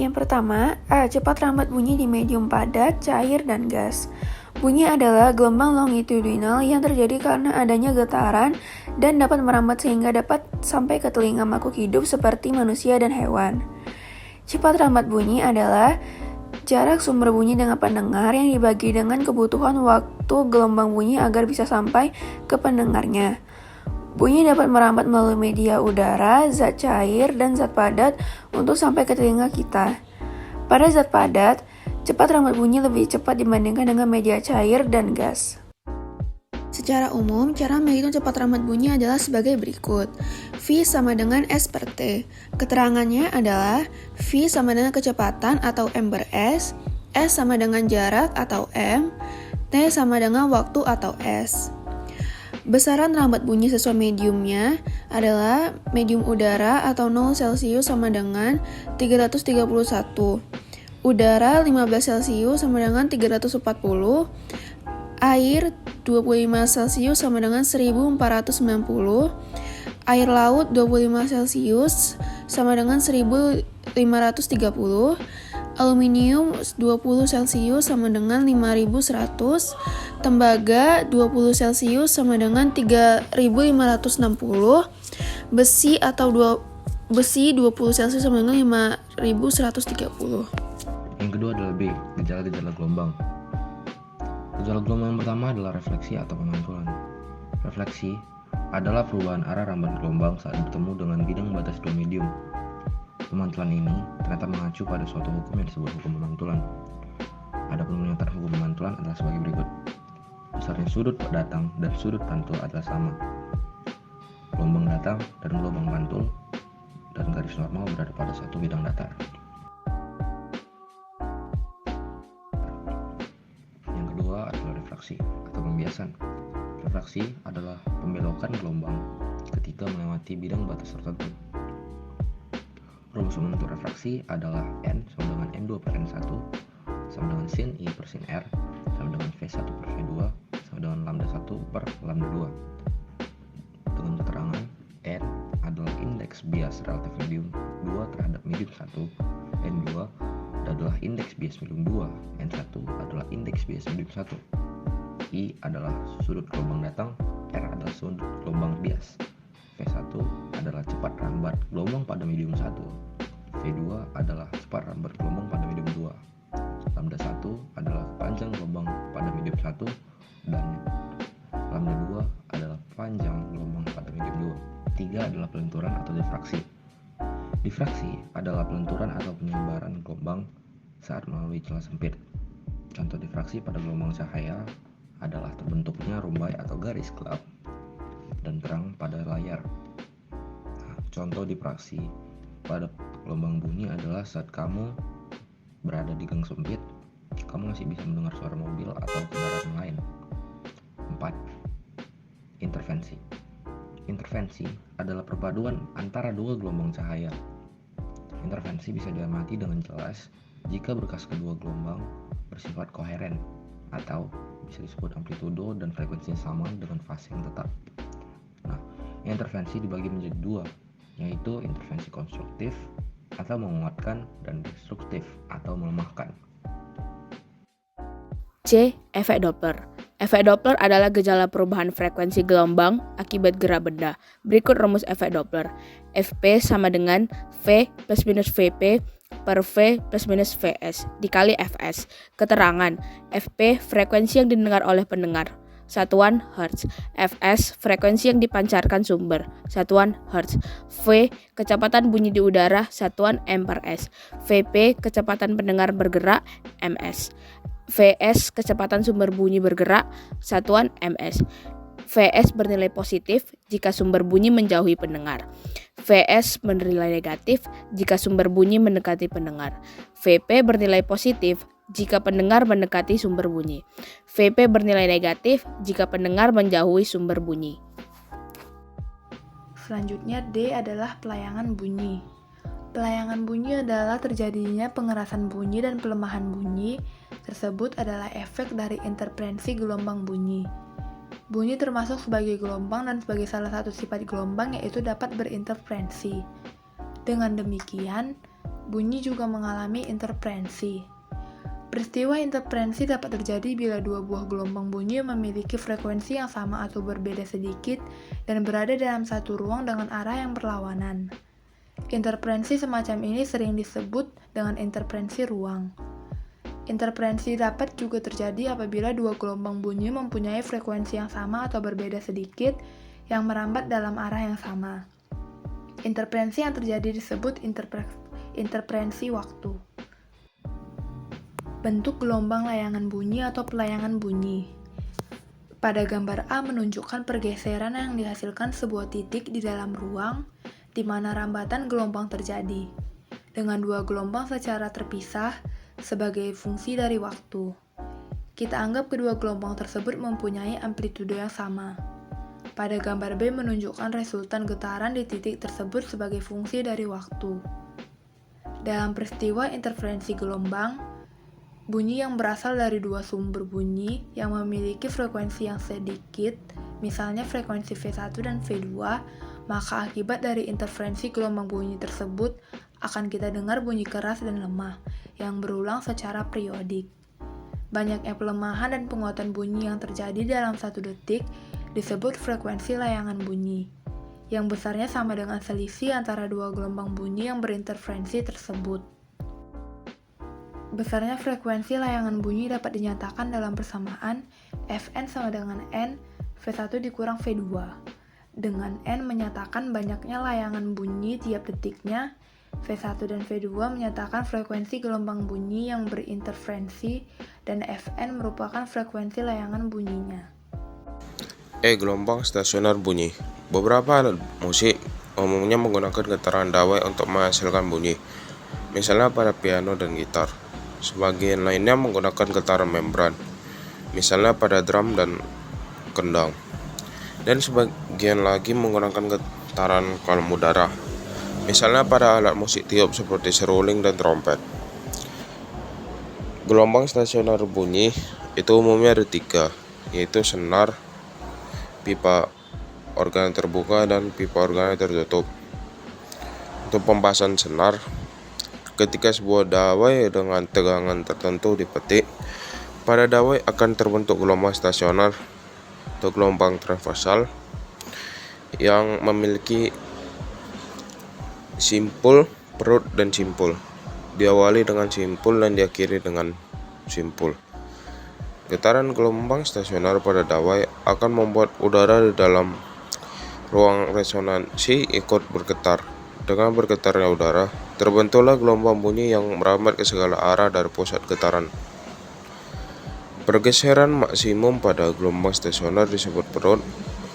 Yang pertama, A. Cepat rambat bunyi di medium padat, cair, dan gas. Bunyi adalah gelombang longitudinal yang terjadi karena adanya getaran dan dapat merambat sehingga dapat sampai ke telinga makhluk hidup seperti manusia dan hewan. Cepat rambat bunyi adalah jarak sumber bunyi dengan pendengar yang dibagi dengan kebutuhan waktu gelombang bunyi agar bisa sampai ke pendengarnya. Bunyi dapat merambat melalui media udara, zat cair, dan zat padat untuk sampai ke telinga kita. Pada zat padat, cepat rambat bunyi lebih cepat dibandingkan dengan media cair dan gas. Secara umum, cara menghitung cepat rambat bunyi adalah sebagai berikut. V sama dengan S per T. Keterangannya adalah V sama dengan kecepatan atau M per S sama dengan jarak atau M, T sama dengan waktu atau S. Besaran rambat bunyi sesuai mediumnya adalah medium udara atau 0 Celcius sama dengan 331, udara 15 Celcius sama dengan 340, air 25 Celcius sama dengan 1490, air laut 25 Celcius sama dengan 1530, aluminium 20 Celcius sama dengan 5100, tembaga 20 Celcius sama dengan 3560, besi 20 Celcius sama dengan 5130. Yang kedua adalah B, gejala-gejala gelombang. Gejala gelombang yang pertama adalah refleksi atau pemantulan. Refleksi adalah perubahan arah rambat gelombang saat bertemu dengan bidang batas dua medium. Pemantulan ini ternyata mengacu pada suatu hukum yang disebut hukum pemantulan. Adapun pernyataan hukum pemantulan adalah sebagai berikut. Besarnya sudut datang dan sudut pantul adalah sama. Gelombang datang dan gelombang pantul dan garis normal berada pada satu bidang datar. Yang kedua adalah refraksi atau pembiasan. Refraksi adalah pembelokan gelombang ketika melewati bidang batas tertentu. Rumus untuk refraksi adalah N sama dengan N2 per N1 sama dengan sin I per sin R sama dengan V1 per V2 sama dengan lambda 1 per lambda 2. Dengan keterangan N adalah indeks bias relatif medium 2 terhadap medium 1, N2 adalah indeks bias medium 2, N1 adalah indeks bias medium 1. I adalah sudut gelombang datang, R adalah sudut gelombang bias. V1 adalah cepat rambat gelombang pada medium 1. V2 adalah cepat rambat gelombang pada medium 2. Lambda 1 adalah panjang gelombang pada medium 1 dan lambda 2 adalah panjang gelombang pada medium 2. 3 adalah pelenturan atau difraksi. Difraksi adalah pelenturan atau penyebaran gelombang saat melalui celah sempit. Contoh difraksi pada gelombang cahaya adalah terbentuknya rumbai atau garis gelap dan terang pada layar. Contoh difraksi pada gelombang bunyi adalah saat kamu berada di gang sempit, kamu masih bisa mendengar suara mobil atau kendaraan lain. 4. Intervensi. Intervensi adalah perpaduan antara dua gelombang cahaya. Intervensi bisa diamati dengan jelas jika berkas kedua gelombang bersifat koheren atau bisa disebut amplitudo dan frekuensinya sama dengan fase yang tetap. Intervensi dibagi menjadi dua, yaitu intervensi konstruktif atau menguatkan dan destruktif atau melemahkan. C. Efek Doppler. Efek Doppler adalah gejala perubahan frekuensi gelombang akibat gerak benda. Berikut rumus efek Doppler. Fp sama dengan V plus minus Vp per V plus minus Vs dikali Fs. Keterangan, Fp frekuensi yang didengar oleh pendengar, satuan Hertz. Fs frekuensi yang dipancarkan sumber, satuan Hertz. V kecepatan bunyi di udara, satuan M per S. Vp kecepatan pendengar bergerak, Ms. Vs kecepatan sumber bunyi bergerak, satuan Ms. Vs bernilai positif jika sumber bunyi menjauhi pendengar. Vs bernilai negatif jika sumber bunyi mendekati pendengar. Vp bernilai positif jika pendengar mendekati sumber bunyi. Vp bernilai negatif jika pendengar menjauhi sumber bunyi. Selanjutnya D adalah pelayangan bunyi. Pelayangan bunyi adalah terjadinya pengerasan bunyi dan pelemahan bunyi. Tersebut adalah efek dari interferensi gelombang bunyi. Bunyi termasuk sebagai gelombang dan sebagai salah satu sifat gelombang yaitu dapat berinterferensi. Dengan demikian, Bunyi juga mengalami interferensi. Peristiwa interferensi dapat terjadi bila dua buah gelombang bunyi memiliki frekuensi yang sama atau berbeda sedikit dan berada dalam satu ruang dengan arah yang berlawanan. Interferensi semacam ini sering disebut dengan interferensi ruang. Interferensi dapat juga terjadi apabila dua gelombang bunyi mempunyai frekuensi yang sama atau berbeda sedikit yang merambat dalam arah yang sama. Interferensi yang terjadi disebut interferensi waktu. Bentuk gelombang layangan bunyi atau pelayangan bunyi. Pada gambar A menunjukkan pergeseran yang dihasilkan sebuah titik di dalam ruang di mana rambatan gelombang terjadi, dengan dua gelombang secara terpisah sebagai fungsi dari waktu. Kita anggap kedua gelombang tersebut mempunyai amplitudo yang sama. Pada gambar B menunjukkan resultan getaran di titik tersebut sebagai fungsi dari waktu. Dalam peristiwa interferensi gelombang, bunyi yang berasal dari dua sumber bunyi yang memiliki frekuensi yang sedikit, misalnya frekuensi V1 dan V2, maka akibat dari interferensi gelombang bunyi tersebut akan kita dengar bunyi keras dan lemah yang berulang secara periodik. Banyaknya pelemahan dan penguatan bunyi yang terjadi dalam 1 detik disebut frekuensi layangan bunyi, yang besarnya sama dengan selisih antara dua gelombang bunyi yang berinterferensi tersebut. Besarnya frekuensi layangan bunyi dapat dinyatakan dalam persamaan Fn sama dengan N V1 dikurang V2, dengan N menyatakan banyaknya layangan bunyi tiap detiknya, V1 dan V2 menyatakan frekuensi gelombang bunyi yang berinterferensi, dan Fn merupakan frekuensi layangan bunyinya. Gelombang stasioner bunyi. Beberapa alat musik umumnya menggunakan getaran dawai untuk menghasilkan bunyi, misalnya pada piano dan gitar. Sebagian lainnya menggunakan getaran membran, misalnya pada drum dan kendang. Dan sebagian lagi menggunakan getaran kolom udara, misalnya pada alat musik tiup seperti seruling dan trompet. Gelombang stasioner bunyi itu umumnya ada 3, yaitu senar, pipa organ terbuka, dan pipa organ tertutup. Untuk pembahasan senar, ketika sebuah dawai dengan tegangan tertentu dipetik, pada dawai akan terbentuk gelombang stasioner atau gelombang transversal yang memiliki simpul, perut, dan simpul. Diawali dengan simpul dan diakhiri dengan simpul. Getaran gelombang stasioner pada dawai akan membuat udara di dalam ruang resonansi ikut bergetar. Dengan bergetarnya udara, terbentuklah gelombang bunyi yang merambat ke segala arah dari pusat getaran. Pergeseran maksimum pada gelombang stasioner disebut perut,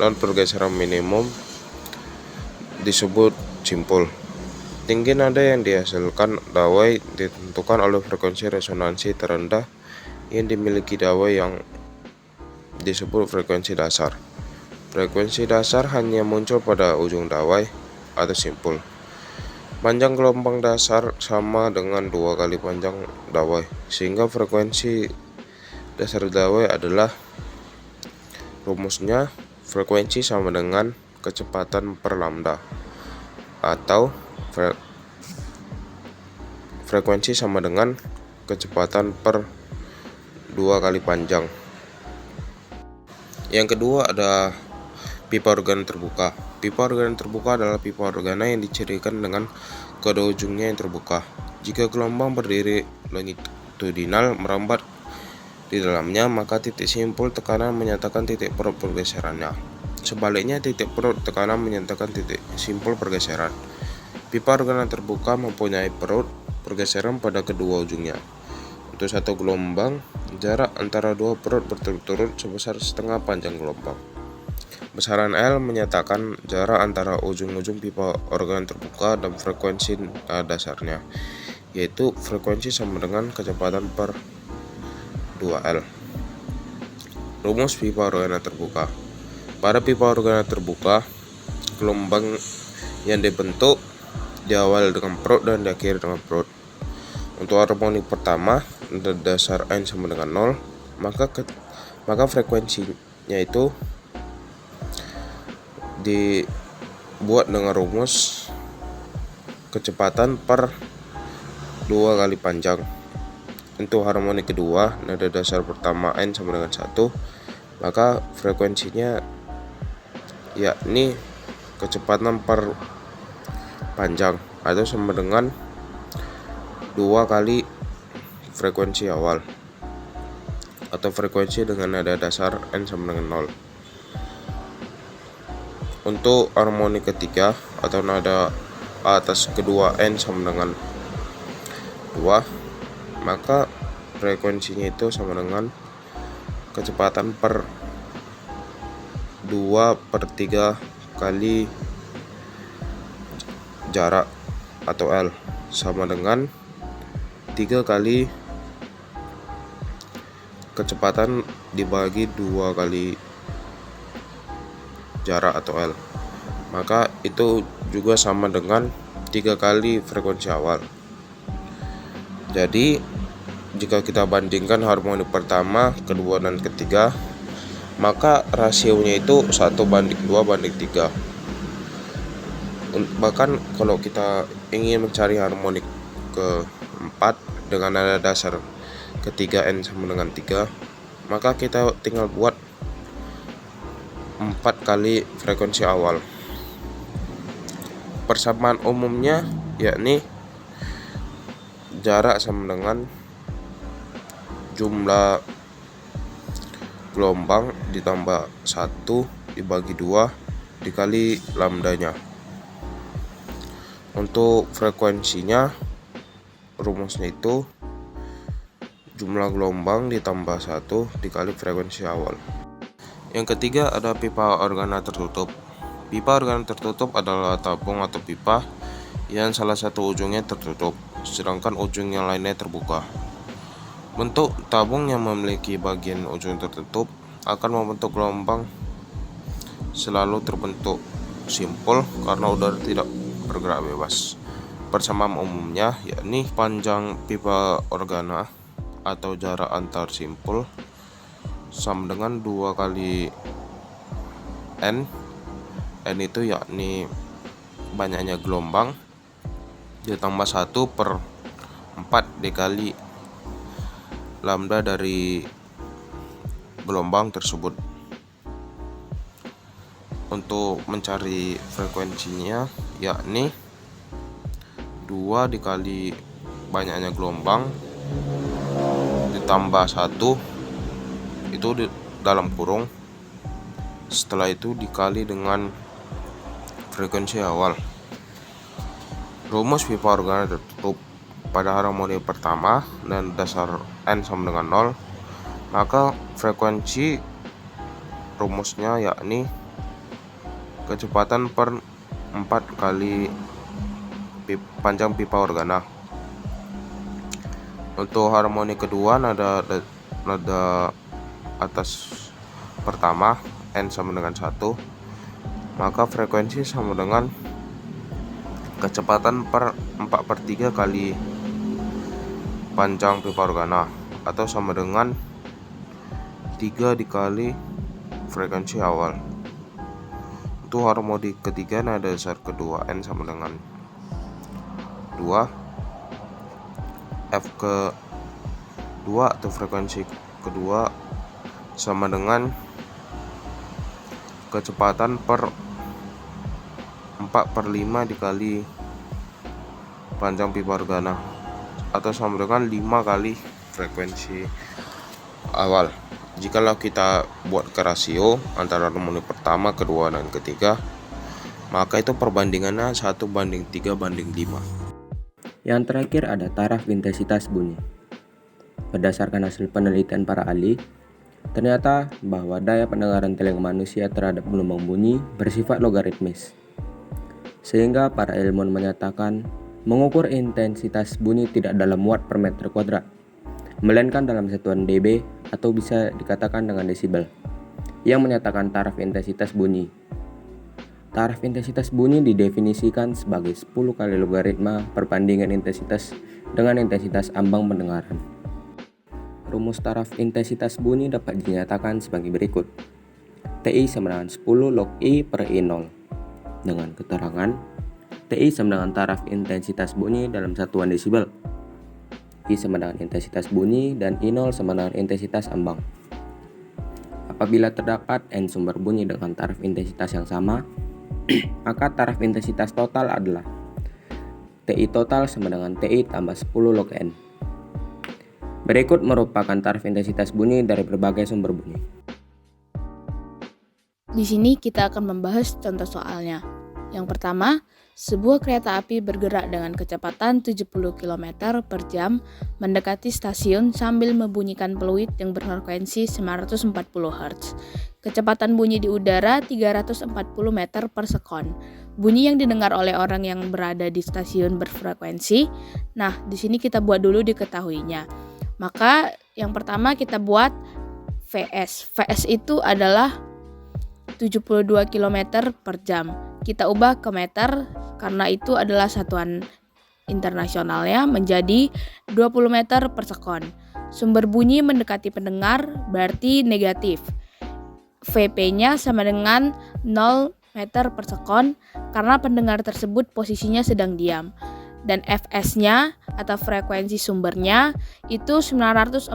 dan pergeseran minimum disebut simpul. Tinggi nada yang dihasilkan dawai ditentukan oleh frekuensi resonansi terendah yang dimiliki dawai yang disebut frekuensi dasar. Frekuensi dasar hanya muncul pada ujung dawai atau simpul. Panjang gelombang dasar sama dengan 2 kali panjang dawai, sehingga frekuensi dasar dawai adalah, rumusnya, frekuensi sama dengan kecepatan per lambda, atau frekuensi sama dengan kecepatan per 2 kali panjang. Yang kedua ada pipa organ terbuka. Pipa organ terbuka adalah pipa organa yang dicirikan dengan kedua ujungnya yang terbuka. Jika gelombang berdiri longitudinal merambat di dalamnya, maka titik simpul tekanan menyatakan titik perut pergeserannya. Sebaliknya, titik perut tekanan menyatakan titik simpul pergeseran. Pipa organa terbuka mempunyai perut pergeseran pada kedua ujungnya. Untuk satu gelombang, jarak antara dua perut berturut-turut sebesar setengah panjang gelombang. Besaran L menyatakan jarak antara ujung-ujung pipa organ terbuka dan frekuensi dasarnya, yaitu frekuensi sama dengan kecepatan per 2L. Rumus pipa organa terbuka. Pada pipa organa terbuka, gelombang yang dibentuk diawali dengan perut dan diakhiri dengan perut. Untuk harmonik pertama, dasar N sama dengan 0, maka frekuensinya itu dibuat dengan rumus kecepatan per 2 kali panjang. Untuk harmoni kedua, nada dasar pertama N sama dengan 1, maka frekuensinya yakni kecepatan per panjang atau sama dengan 2 kali frekuensi awal, atau frekuensi dengan nada dasar N sama dengan 0. Untuk harmoni ketiga atau nada atas kedua N sama dengan 2, maka frekuensinya itu sama dengan kecepatan per 2/3 kali jarak atau L, sama dengan 3 kali kecepatan dibagi 2 kali jarak atau L, maka itu juga sama dengan 3 kali frekuensi awal. Jadi jika kita bandingkan harmoni pertama, kedua, dan ketiga, maka rasionya itu 1:2:3. Bahkan kalau kita ingin mencari harmoni keempat dengan nada dasar ketiga N sama dengan 3, maka kita tinggal buat 4 kali frekuensi awal. Persamaan umumnya yakni jarak sama dengan jumlah gelombang ditambah 1 dibagi 2 dikali lambdanya. Untuk frekuensinya, rumusnya itu jumlah gelombang ditambah 1 dikali frekuensi awal. Yang ketiga ada pipa organa tertutup. Pipa organa tertutup adalah tabung atau pipa yang salah satu ujungnya tertutup, sedangkan ujung yang lainnya terbuka. Bentuk tabung yang memiliki bagian ujung tertutup akan membentuk gelombang selalu terbentuk simpul karena udara tidak bergerak bebas. Persamaan umumnya yakni panjang pipa organa atau jarak antar simpul sama dengan 2 kali N. N itu yakni banyaknya gelombang ditambah 1/4 dikali lambda dari gelombang tersebut. Untuk mencari frekuensinya yakni 2 dikali banyaknya gelombang ditambah 1 itu di dalam kurung, setelah itu dikali dengan frekuensi awal. Rumus pipa organa tertutup pada harmoni pertama dan dasar N sama dengan 0, maka frekuensi rumusnya yakni kecepatan per 4 kali panjang pipa organa. Untuk harmoni kedua, nada atas pertama N sama dengan 1, maka frekuensi sama dengan kecepatan per 4/3 kali panjang pipa organa, atau sama dengan 3 dikali frekuensi awal. Untuk harmoni ketiga, nada dasar kedua N sama dengan 2, F ke-2 atau frekuensi kedua sama dengan kecepatan per 4/5 dikali panjang pipa organa, atau sama dengan 5 kali frekuensi awal. Jikalau kita buat ke rasio antara harmoni pertama, kedua, dan ketiga, maka itu perbandingannya 1:3:5. Yang terakhir ada taraf intensitas bunyi. Berdasarkan hasil penelitian para ahli, ternyata bahwa daya pendengaran telinga manusia terhadap gelombang bunyi bersifat logaritmis. Sehingga para ilmuwan menyatakan mengukur intensitas bunyi tidak dalam watt per meter kuadrat, melainkan dalam satuan dB atau bisa dikatakan dengan desibel, yang menyatakan taraf intensitas bunyi. Taraf intensitas bunyi didefinisikan sebagai 10 kali logaritma perbandingan intensitas dengan intensitas ambang pendengaran. Rumus taraf intensitas bunyi dapat dinyatakan sebagai berikut. TI sama dengan 10 log I per I0. Dengan keterangan TI sama dengan taraf intensitas bunyi dalam satuan desibel. I sama dengan intensitas bunyi dan I0 sama dengan intensitas ambang. Apabila terdapat N sumber bunyi dengan taraf intensitas yang sama, maka taraf intensitas total adalah TI total sama dengan TI tambah 10 log N. Berikut merupakan taraf intensitas bunyi dari berbagai sumber bunyi. Di sini kita akan membahas contoh soalnya. Yang pertama, sebuah kereta api bergerak dengan kecepatan 70 km per jam mendekati stasiun sambil membunyikan peluit yang berfrekuensi 940 Hz. Kecepatan bunyi di udara 340 meter per sekon. Bunyi yang didengar oleh orang yang berada di stasiun berfrekuensi. Nah, di sini kita buat dulu diketahuinya. Maka yang pertama kita buat VS. VS itu adalah 72 km per jam. Kita ubah ke meter karena itu adalah satuan internasionalnya menjadi 20 meter per sekon. Sumber bunyi mendekati pendengar berarti negatif. VP-nya sama dengan 0 meter per sekon karena pendengar tersebut posisinya sedang diam. Dan Fs-nya atau frekuensi sumbernya itu 940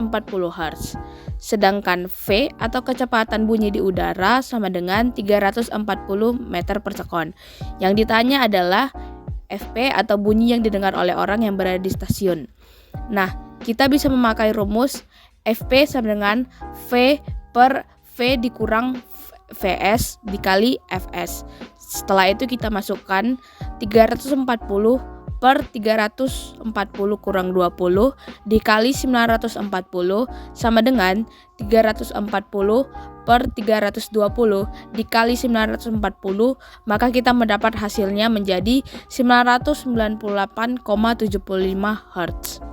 Hz. Sedangkan V atau kecepatan bunyi di udara sama dengan 340 meter per sekon. Yang ditanya adalah FP atau bunyi yang didengar oleh orang yang berada di stasiun. Nah, kita bisa memakai rumus FP sama dengan V per V dikurang VS dikali Fs. Setelah itu kita masukkan 340 per 340 kurang 20 dikali 940 sama dengan 340 per 320 dikali 940, maka kita mendapat hasilnya menjadi 998,75 Hz.